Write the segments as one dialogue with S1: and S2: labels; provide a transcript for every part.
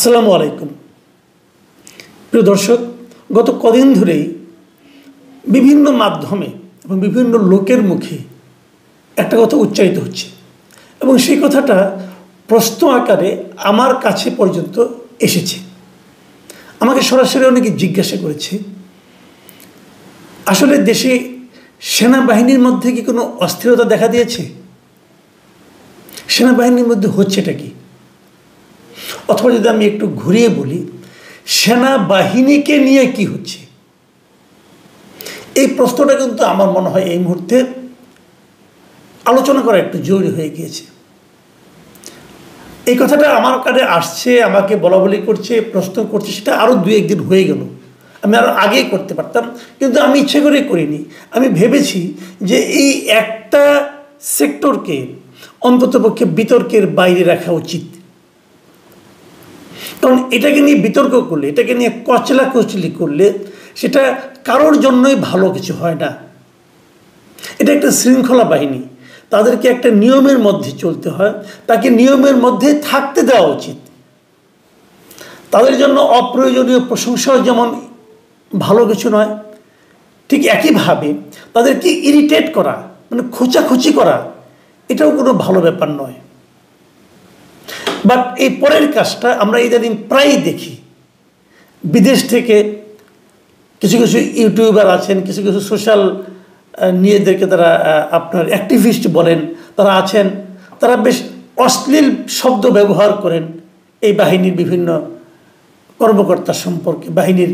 S1: আসসালামু আলাইকুম প্রিয় দর্শক, গত কদিন ধরেই বিভিন্ন মাধ্যমে এবং বিভিন্ন লোকের মুখে একটা কথা উচ্চারিত হচ্ছে এবং সেই কথাটা প্রশ্ন আকারে আমার কাছে পর্যন্ত এসেছে। আমাকে সরাসরি অনেকে জিজ্ঞাসা করেছে, আসলে দেশে সেনাবাহিনীর মধ্যে কি কোনো অস্থিরতা দেখা দিয়েছে? সেনাবাহিনীর মধ্যে হচ্ছেটা কি? অথবা যদি আমি একটু ঘুরিয়ে বলি, সেনাবাহিনীকে নিয়ে কি হচ্ছে? এই প্রশ্নটা কিন্তু আমার মনে হয় এই মুহূর্তে আলোচনা করা একটু জরুরি হয়ে গিয়েছে। এই কথাটা আমার কাছে আসছে, আমাকে বলা বলি করছে, প্রশ্ন করছে, সেটা আরও দু একদিন হয়ে গেল। আমি আরও আগেই করতে পারতাম, কিন্তু আমি ইচ্ছে করে করিনি। আমি ভেবেছি যে এই একটা সেক্টরকে অন্ততপক্ষে বিতর্কের বাইরে রাখা উচিত। কারণ এটাকে নিয়ে বিতর্ক করলে, এটাকে নিয়ে কচলাকচলি করলে সেটা কারোর জন্যই ভালো কিছু হয় না। এটা একটা শৃঙ্খলা বাহিনী, তাদেরকে একটা নিয়মের মধ্যে চলতে হয়, তাকে নিয়মের মধ্যে থাকতে দেওয়া উচিত। তাদের জন্য অপ্রয়োজনীয় প্রশংসাও যেমন ভালো কিছু নয়, ঠিক একইভাবে তাদেরকে ইরিটেট করা, মানে খোঁচাখুচি করা, এটাও কোনো ভালো ব্যাপার নয়। বাট এই পরের কাজটা আমরা ইদানিং প্রায়ই দেখি। বিদেশ থেকে কিছু কিছু ইউটিউবার আছেন, কিছু কিছু সোশ্যাল নিজেদেরকে তারা আপনার অ্যাক্টিভিস্ট বলেন, তারা আছেন, তারা বেশ অশ্লীল শব্দ ব্যবহার করেন এই বাহিনীর বিভিন্ন কর্মকর্তা সম্পর্কে, বাহিনীর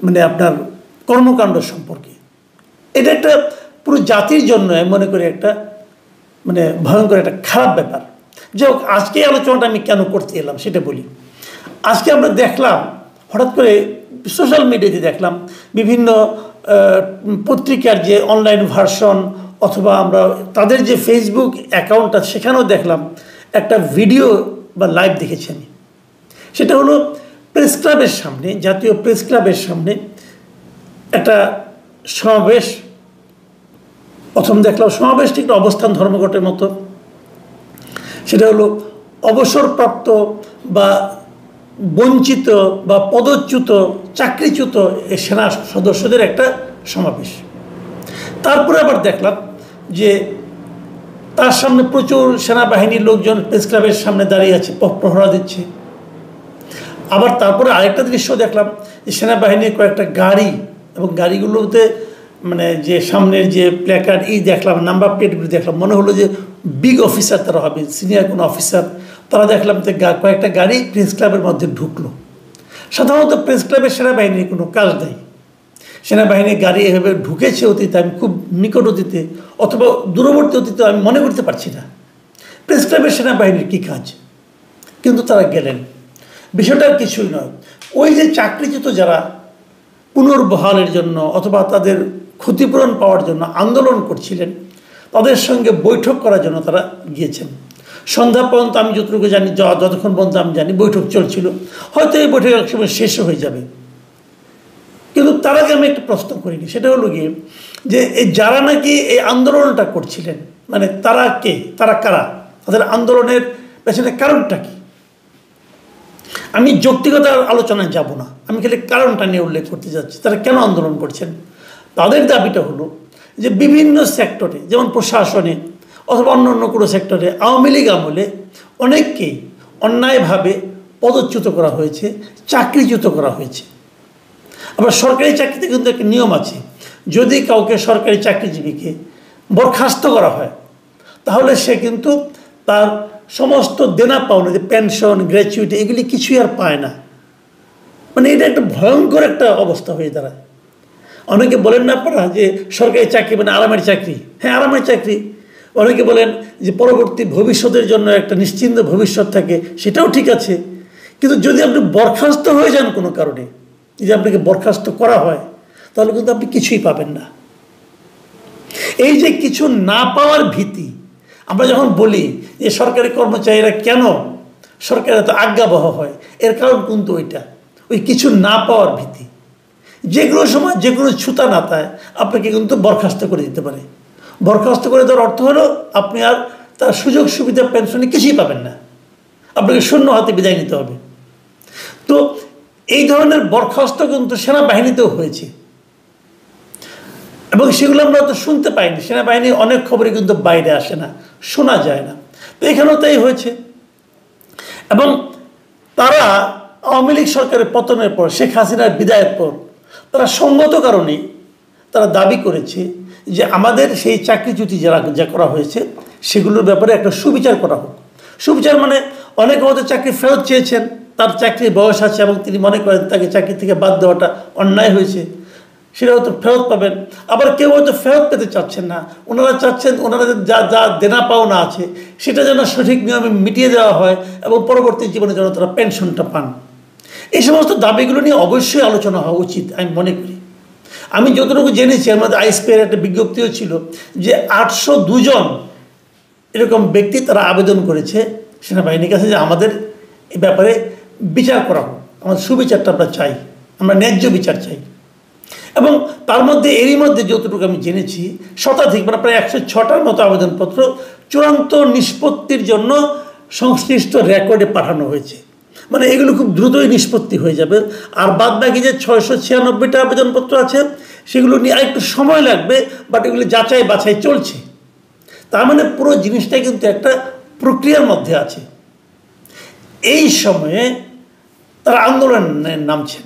S1: মানে আপনার কর্মকাণ্ড সম্পর্কে। এটা একটা পুরো জাতির জন্য মনে করি একটা মানে ভয়ঙ্কর একটা খারাপ ব্যাপার। যাই হোক, আজকে আলোচনাটা আমি কেন করতে এলাম সেটা বলি। আজকে আমরা দেখলাম, হঠাৎ করে সোশ্যাল মিডিয়াতে দেখলাম বিভিন্ন পত্রিকার যে অনলাইন ভার্সন অথবা আমরা তাদের যে ফেসবুক অ্যাকাউন্ট আছে সেখানেও দেখলাম একটা ভিডিও বা লাইভ দেখেছি আমি। সেটা হলো প্রেস ক্লাবের সামনে, জাতীয় প্রেস ক্লাবের সামনে একটা সমাবেশ। প্রথম দেখলাম সমাবেশ ঠিক অবস্থান ধর্মঘটের মতো। সেটা হলো অবসরপ্রাপ্ত বা বঞ্চিত বা পদচ্যুত, চাকরিচ্যুত এই সেনা সদস্যদের একটা সমাবেশ। তারপরে আবার দেখলাম যে তার সামনে প্রচুর সেনাবাহিনীর লোকজন প্রেস ক্লাবের সামনে দাঁড়িয়ে আছে, প্রহরা দিচ্ছে। আবার তারপরে আরেকটা দৃশ্য দেখলাম যে সেনাবাহিনীর কয়েকটা গাড়ি, এবং গাড়িগুলোতে মানে যে সামনের যে প্ল্যাকার্ড দেখলাম, নাম্বার প্লেটগুলো দেখলাম, মনে হলো যে বিগ অফিসার তারা হবে, সিনিয়র কোনো অফিসার। তারা দেখলাম যে কয়েকটা গাড়ি প্রেস ক্লাবের মধ্যে ঢুকলো। সাধারণত প্রেস ক্লাবের সেনাবাহিনীর কোনো কাজ নেই। সেনাবাহিনীর গাড়ি এভাবে ঢুকেছে অতীতে, আমি খুব নিকট অতীতে অথবা দূরবর্তী অতীতে আমি মনে করতে পারছি না প্রেস ক্লাবের সেনাবাহিনীর কী কাজ। কিন্তু তারা গেলেন। বিষয়টা কিছুই নয়, ওই যে চাকরিচ্যুত যারা পুনর্বহালের জন্য অথবা তাদের ক্ষতিপূরণ পাওয়ার জন্য আন্দোলন করছিলেন, তাদের সঙ্গে বৈঠক করার জন্য তারা গিয়েছেন। সন্ধ্যা পর্যন্ত আমি যতটুকু জানি, যতক্ষণ পর্যন্ত আমি জানি বৈঠক চলছিল। হয়তো এই বৈঠক এক সময় শেষও হয়ে যাবে। কিন্তু তার আগে আমি একটা প্রশ্ন করিনি, সেটা হলো গিয়ে যে এই যারা নাকি এই আন্দোলনটা করছিলেন, মানে তারা কে, তারা কারা, তাদের আন্দোলনের পেছনে কারণটা কি? আমি যৌক্তিকতার আলোচনায় যাব না, আমি খালি কারণটা নিয়ে উল্লেখ করতে যাচ্ছি। তারা কেন আন্দোলন করছেন? তাদের দাবিটা হলো যে বিভিন্ন সেক্টরে, যেমন প্রশাসনে অথবা অন্য অন্য কোনো সেক্টরে আওয়ামী লীগ আমলে অনেককেই অন্যায়ভাবে পদচ্যুত করা হয়েছে, চাকরিচ্যুত করা হয়েছে। আবার সরকারি চাকরিতে কিন্তু একটা নিয়ম আছে, যদি কাউকে সরকারি চাকরিজীবীকে বরখাস্ত করা হয় তাহলে সে কিন্তু তার সমস্ত দেনা পাওনা, যে পেনশন, গ্র্যাচুইটি, এগুলি কিছুই আর পায় না। মানে এটা একটা ভয়ঙ্কর একটা অবস্থা হয়ে দাঁড়ায়। অনেকে বলেন না আপনারা যে সরকারি চাকরি মানে আরামের চাকরি। হ্যাঁ, আরামের চাকরি। অনেকে বলেন যে পরবর্তী ভবিষ্যতের জন্য একটা নিশ্চিন্ত ভবিষ্যৎ থাকে, সেটাও ঠিক আছে। কিন্তু যদি আপনি বরখাস্ত হয়ে যান কোনো কারণে, যদি আপনাকে বরখাস্ত করা হয়, তাহলে কিন্তু আপনি কিছুই পাবেন না। এই যে কিছু না পাওয়ার ভীতি, আমরা যখন বলি যে সরকারি কর্মচারীরা কেন সরকারের এত আজ্ঞাবহ হয়, এর কারণ কিন্তু ওই কিছু না পাওয়ার ভীতি। যে কোনো সময় যে কোনো ছুতা নাতায় আপনাকে কিন্তু বরখাস্ত করে দিতে পারে। বরখাস্ত করে দেওয়ার অর্থ হলো আপনি আর তার সুযোগ সুবিধা, পেনশনে কিছুই পাবেন না, আপনাকে শূন্য হাতে বিদায় নিতে হবে। তো এই ধরনের বরখাস্ত কিন্তু সেনাবাহিনীতেও হয়েছে, এবং সেগুলো আমরা তো শুনতে পাইনি। সেনাবাহিনীর অনেক খবরই কিন্তু বাইরে আসে না, শোনা যায় না। তো এখানেও তাই হয়েছে। এবং তারা আওয়ামী লীগ সরকারের পতনের পর, শেখ হাসিনার বিদায়ের পর, তারা সঙ্গত কারণেই তারা দাবি করেছে যে আমাদের সেই চাকরিচ্যুতি যা করা হয়েছে সেগুলোর ব্যাপারে একটা সুবিচার করা হোক। সুবিচার মানে অনেকে হয়তো চাকরি ফেরত চেয়েছেন, তার চাকরির বয়স আছে এবং তিনি মনে করেন তাকে চাকরি থেকে বাদ দেওয়াটা অন্যায় হয়েছে, সেটা হয়তো ফেরত পাবেন। আবার কেউ হয়তো ফেরত পেতে চাচ্ছেন না, ওনারা চাচ্ছেন ওনাদের যা যা দেনা পাওনা আছে সেটা যেন সঠিক নিয়মে মিটিয়ে দেওয়া হয় এবং পরবর্তী জীবনে যেন তারা পেনশনটা পান। এই সমস্ত দাবিগুলো নিয়ে অবশ্যই আলোচনা হওয়া উচিত আমি মনে করি। আমি যতটুকু জেনেছি, এর মধ্যে আইএসপির একটা বিজ্ঞপ্তিও ছিল যে 802 জন এরকম ব্যক্তি তারা আবেদন করেছে সেনাবাহিনীর কাছে যে আমাদের এই ব্যাপারে বিচার করা হোক, আমাদের সুবিচারটা আমরা চাই, আমরা ন্যায্য বিচার চাই। এবং তার মধ্যে এরই মধ্যে যতটুকু আমি জেনেছি শতাধিক, মানে প্রায় 106টার মতো আবেদনপত্র চূড়ান্ত নিষ্পত্তির জন্য সংশ্লিষ্ট রেকর্ডে পাঠানো হয়েছে। মানে এগুলো খুব দ্রুতই নিষ্পত্তি হয়ে যাবে। আর বাদ বাকি যে 696টা আবেদনপত্র আছে সেগুলো নিয়ে আরেকটু সময় লাগবে, বাট এগুলো যাচাই বাছাই চলছে। তার মানে পুরো জিনিসটাই কিন্তু একটা প্রক্রিয়ার মধ্যে আছে। এই সময়ে তারা আন্দোলনে নামছেন।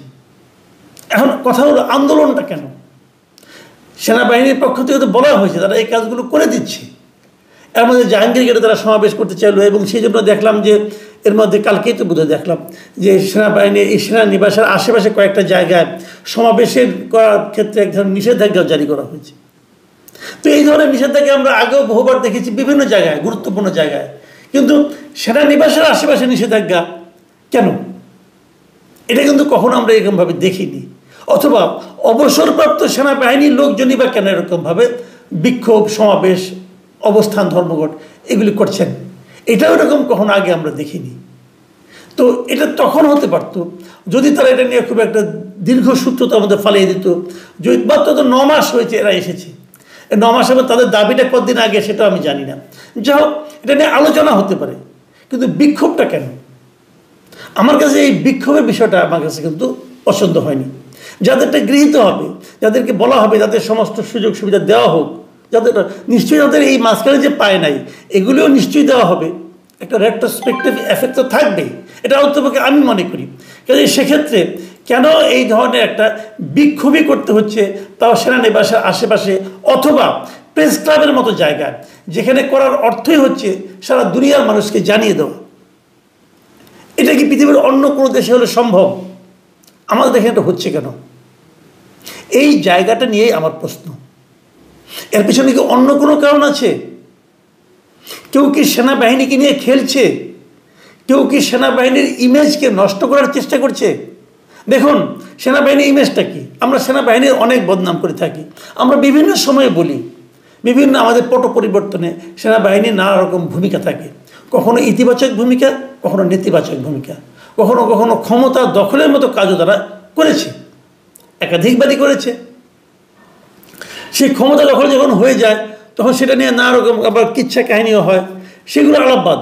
S1: এখন কথা হলো আন্দোলনটা কেন? সেনাবাহিনীর পক্ষ থেকে তো বলা হয়েছে তারা এই কাজগুলো করে দিচ্ছে। এর মধ্যে জাহাঙ্গীর গেটে তারা সমাবেশ করতে চাইলো, এবং সেই জন্য দেখলাম যে এর মধ্যে কালকেই তো বোধহয় দেখলাম যে সেনাবাহিনী এই সেনানিবাসের আশেপাশে কয়েকটা জায়গায় সমাবেশের করার ক্ষেত্রে এক ধরনের নিষেধাজ্ঞা জারি করা হয়েছে। তো এই ধরনের নিষেধাজ্ঞা আমরা আগেও বহুবার দেখেছি বিভিন্ন জায়গায়, গুরুত্বপূর্ণ জায়গায়, কিন্তু সেনানিবাসের আশেপাশে নিষেধাজ্ঞা কেন? এটা কিন্তু কখনো আমরা এরকমভাবে দেখিনি। অথবা অবসরপ্রাপ্ত সেনাবাহিনীর লোকজনই বা কেন এরকমভাবে বিক্ষোভ, সমাবেশ, অবস্থান, ধর্মঘট এগুলি করছেন? এটাও এরকম কখনো আগে আমরা দেখিনি। তো এটা তখন হতে পারতো যদি তারা এটা নিয়ে খুব একটা দীর্ঘসূত্রতা আমাদের ফালিয়ে দিত। যদি মাত্র তো 9 মাস হয়েছে এরা এসেছে, 9 মাস হবে, তাদের দাবিটা কতদিন আগে সেটাও আমি জানি না। যাই হোক, এটা নিয়ে আলোচনা হতে পারে, কিন্তু বিক্ষোভটা কেন? আমার কাছে এই বিক্ষোভের বিষয়টা আমার কাছে কিন্তু পছন্দ হয়নি। যাদেরটা গৃহীত হবে, যাদেরকে বলা হবে যাদের সমস্ত সুযোগ সুবিধা দেওয়া হোক, যাদের নিশ্চয়ই যাদের এই মাঝখানে যে পায় নাই এগুলিও নিশ্চয়ই দেওয়া হবে, একটা রেট্রোস্পেক্টিভ এফেক্ট তো থাকবেই, এটা অন্তপক্ষে আমি মনে করি। কাজে সেক্ষেত্রে কেন এই ধরনের একটা বিক্ষোভই করতে হচ্ছে, তাও সেনানিবাসের আশেপাশে অথবা প্রেস ক্লাবের মতো জায়গায়, যেখানে করার অর্থই হচ্ছে সারা দুনিয়ার মানুষকে জানিয়ে দেওয়া। এটা কি পৃথিবীর অন্য কোনো দেশে হলে সম্ভব? আমাদের দেখে এটা হচ্ছে কেন? এই জায়গাটা নিয়েই আমার প্রশ্ন। এর পিছনে কি অন্য কোনো কারণ আছে? কেউ কি সেনাবাহিনীকে নিয়ে খেলছে? কেউ কি সেনাবাহিনীর ইমেজকে নষ্ট করার চেষ্টা করছে? দেখুন, সেনাবাহিনীর ইমেজটা কি? আমরা সেনাবাহিনীর অনেক বদনাম করে থাকি। আমরা বিভিন্ন সময়ে বলি, বিভিন্ন আমাদের পট পরিবর্তনে সেনাবাহিনীর নানা রকম ভূমিকা থাকে। কখনো ইতিবাচক ভূমিকা, কখনো নেতিবাচক ভূমিকা, কখনো কখনো ক্ষমতা দখলের মতো কাজও তারা করেছে, একাধিকবারই করেছে। সেই ক্ষমতা দখল যখন হয়ে যায় তখন সেটা নিয়ে নানা রকম আবার কিচ্ছা কাহিনীও হয়, সেগুলো আলাপবাদ।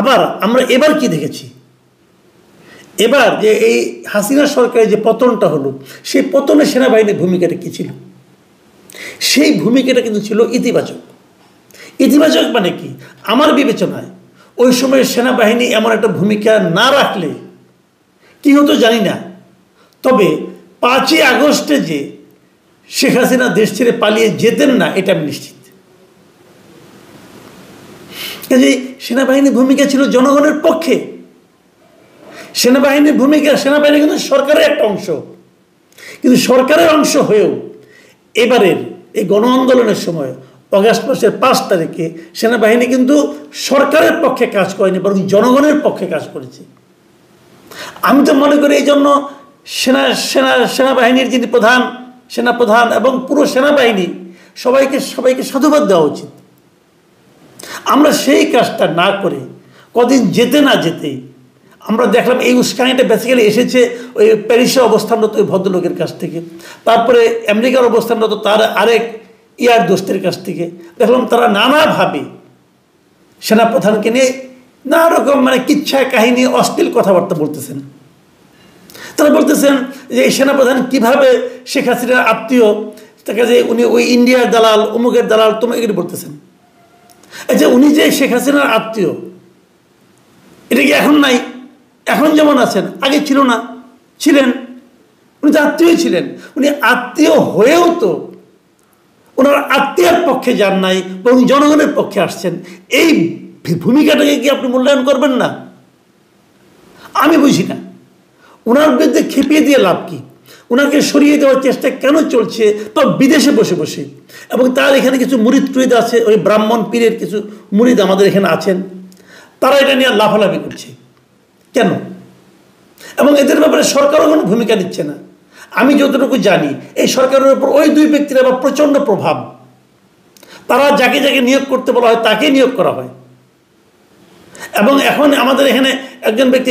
S1: আবার আমরা এবার কি দেখেছি? এবার যে এই হাসিনা সরকারের যে পতনটা হলো, সেই পতনে সেনাবাহিনীর ভূমিকাটা কী ছিল? সেই ভূমিকাটা কিন্তু ছিল ইতিবাচক। ইতিবাচক মানে কি? আমার বিবেচনায় ওই সময় সেনাবাহিনী এমন একটা ভূমিকা না রাখলে কি হতো জানি না, তবে 5ই আগস্টে যে শেখ হাসিনা দেশ ছেড়ে পালিয়ে যেতেন না এটা আমি নিশ্চিত। কাজে সেনাবাহিনীর ভূমিকা ছিল জনগণের পক্ষে। সেনাবাহিনীর ভূমিকা, সেনাবাহিনী কিন্তু সরকারের একটা অংশ, কিন্তু সরকারের অংশ হয়েও এবারের এই গণ আন্দোলনের সময় অগাস্ট মাসের 5 তারিখে সেনাবাহিনী কিন্তু সরকারের পক্ষে কাজ করেনি, বরং জনগণের পক্ষে কাজ করেছে। আমি তো মনে করি এই জন্য সেনাবাহিনীর যিনি প্রধান, সেনাপ্রধান এবং পুরো সেনাবাহিনী সবাইকে সাধুবাদ দেওয়া উচিত। আমরা সেই কাজটা না করে কদিন যেতে না যেতেই আমরা দেখলাম এই উস্কানিটা বেসিক্যালি এসেছে ওই প্যারিসে অবস্থানরত ওই ভদ্রলোকের কাছ থেকে, তারপরে আমেরিকার অবস্থানরত তার আরেক ইয়ার দোস্তের কাছ থেকে। দেখলাম তারা নানাভাবে সেনাপ্রধানকে নিয়ে নানা রকম মানে কিচ্ছা কাহিনী, অশ্লীল কথাবার্তা বলতেছেন। তারা বলতেছেন যে এই সেনাপ্রধান কিভাবে শেখ হাসিনার আত্মীয়, তাকে যে উনি ওই ইন্ডিয়ার দালাল, অমুকের দালাল, তোমাকে এগুলি বলতেছেন। আচ্ছা, উনি যে শেখ হাসিনার আত্মীয়, এটা কি এখন নাই? এখন যেমন আছেন, আগে ছিল না? ছিলেন। উনি তো আত্মীয় ছিলেন। উনি আত্মীয় হয়েও তো ওনার আত্মীয়ের পক্ষে যান নাই, বরং জনগণের পক্ষে আসছেন। এই ভূমিকাটাকে কি আপনি মূল্যায়ন করবেন না? আমি বুঝি না ওনার বিরুদ্ধে খেপিয়ে দিয়ে লাভ কি? ওনাকে সরিয়ে দেওয়ার চেষ্টা কেন চলছে, তো বিদেশে বসে বসে? এবং তার এখানে কিছু মুরিদ টুরিদ আছে, ওই ব্রাহ্মণ পীরের কিছু মুরিদ আমাদের এখানে আছেন, তারা এটা নিয়ে লাফালাফি করছে কেন? এবং এদের ব্যাপারে সরকারও কোনো ভূমিকা নিচ্ছে না। আমি যতটুকু জানি, এই সরকারের উপর ওই দুই ব্যক্তির আবার প্রচণ্ড প্রভাব। তারা যাকে যাকে নিয়োগ করতে বলা হয় তাকে নিয়োগ করা হয়। এবং এখন আমাদের এখানে একজন ব্যক্তি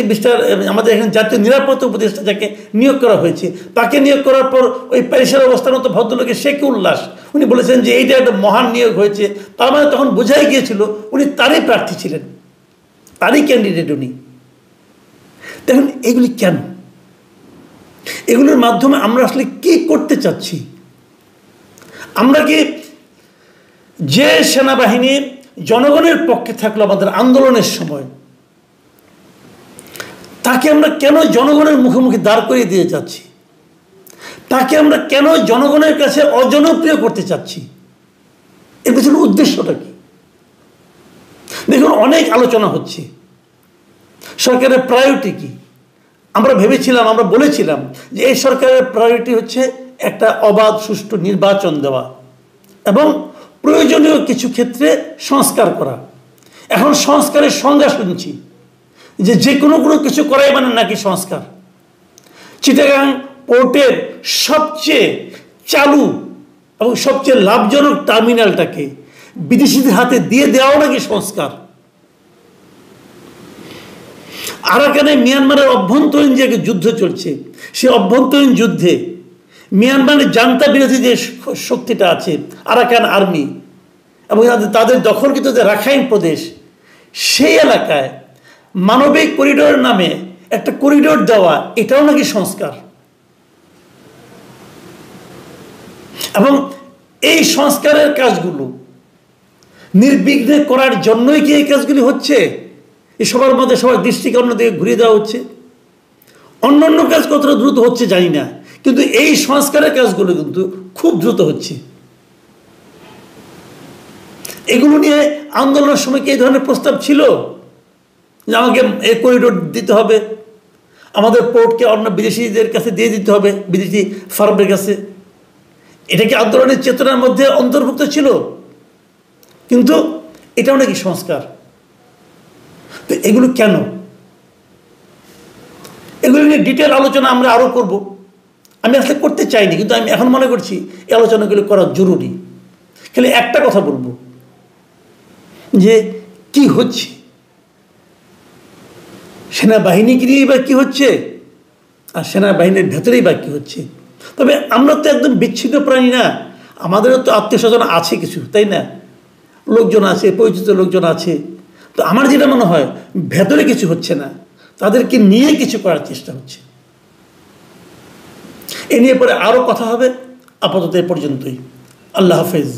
S1: আমাদের এখানে জাতীয় নিরাপত্তা উপদেষ্টা যাকে নিয়োগ করা হয়েছে, তাকে নিয়োগ করার পর ওই প্যারিসের অবস্থানত ভদ্রলোকের শেখ উল্লাস উনি বলেছেন যে এইটা একটা মহান নিয়োগ হয়েছে। তার মানে তখন বোঝাই গিয়েছিল উনি তারই প্রার্থী ছিলেন, তারই ক্যান্ডিডেট উনি। দেখুন এগুলি কেন? এগুলোর মাধ্যমে আমরা আসলে কি করতে চাচ্ছি? আমরা কি যে সেনাবাহিনী জনগণের পক্ষে থাকলো আমাদের আন্দোলনের সময়, তাকে আমরা কেন জনগণের মুখোমুখি দাঁড় করিয়ে দিয়ে যাচ্ছি? তাকে আমরা কেন জনগণের কাছে অজনপ্রিয় করতে চাচ্ছি? এর পেছনে উদ্দেশ্যটা কি? দেখুন, অনেক আলোচনা হচ্ছে সরকারের প্রায়োরিটি কি। আমরা ভেবেছিলাম, আমরা বলেছিলাম যে এই সরকারের প্রায়োরিটি হচ্ছে একটা অবাধ সুষ্ঠু নির্বাচন দেওয়া এবং প্রয়োজনীয় কিছু ক্ষেত্রে সংস্কার করা। এখন সংস্কারের সংজ্ঞা শুনছি যে কোনো কিছু করাই মানে নাকি সংস্কার। চিটাগাং পোর্টের সবচেয়ে চালু এবং সবচেয়ে লাভজনক টার্মিনালটাকে বিদেশিদের হাতে দিয়ে দেওয়াও নাকি সংস্কার। আরাকানে মিয়ানমারের অভ্যন্তরীণ যে যুদ্ধ চলছে, সেই অভ্যন্তরীণ যুদ্ধে মিয়ানমারের জান্তা বিরোধী যে শক্তিটা আছে, আরাকান আর্মি, এবং তাদের দখলকৃত যে রাখাইন প্রদেশ, সেই এলাকায় মানবিক করিডোরের নামে একটা করিডোর দেওয়া, এটাও নাকি সংস্কার। এবং এই সংস্কারের কাজগুলো নির্বিঘ্নে করার জন্যই কি এই কাজগুলি হচ্ছে? এই সবার মধ্যে সবার দৃষ্টিকে অন্যদিকে ঘুরিয়ে দেওয়া হচ্ছে। অন্যান্য কাজ কতটা দ্রুত হচ্ছে জানি না, কিন্তু এই সংস্কারের কাজগুলো কিন্তু খুব দ্রুত হচ্ছে। এগুলো নিয়ে আন্দোলনের সময় কি এই ধরনের প্রস্তাব ছিল যে আমাকে এই করিডোর দিতে হবে, আমাদের পোর্টকে অন্য বিদেশিদের কাছে দিয়ে দিতে হবে, বিদেশি ফার্মের কাছে? এটা কি আন্দোলনের চেতনার মধ্যে অন্তর্ভুক্ত ছিল? কিন্তু এটাও নাকি সংস্কার। তো এগুলো কেন? এগুলো নিয়ে ডিটেল আলোচনা আমরা আরও করব। আমি আসলে করতে চাইনি, কিন্তু আমি এখন মনে করছি এই আলোচনাগুলো করা জরুরি। খালি একটা কথা বলবো, যে কি হচ্ছে সেনাবাহিনীকে নিয়েই বা কী হচ্ছে, আর সেনাবাহিনীর ভেতরেই বা কী হচ্ছে। তবে আমরা তো একদম বিচ্ছিন্ন প্রাণী না, আমাদেরও তো আত্মীয় স্বজন আছে কিছু, তাই না? লোকজন আছে, পরিচিত লোকজন আছে। তো আমার যেটা মনে হয়, ভেতরে কিছু হচ্ছে না, তাদেরকে নিয়ে কিছু করার চেষ্টা হচ্ছে। এ নিয়ে পরে আরও কথা হবে। আপাতত এ পর্যন্তই। আল্লাহ হাফেজ।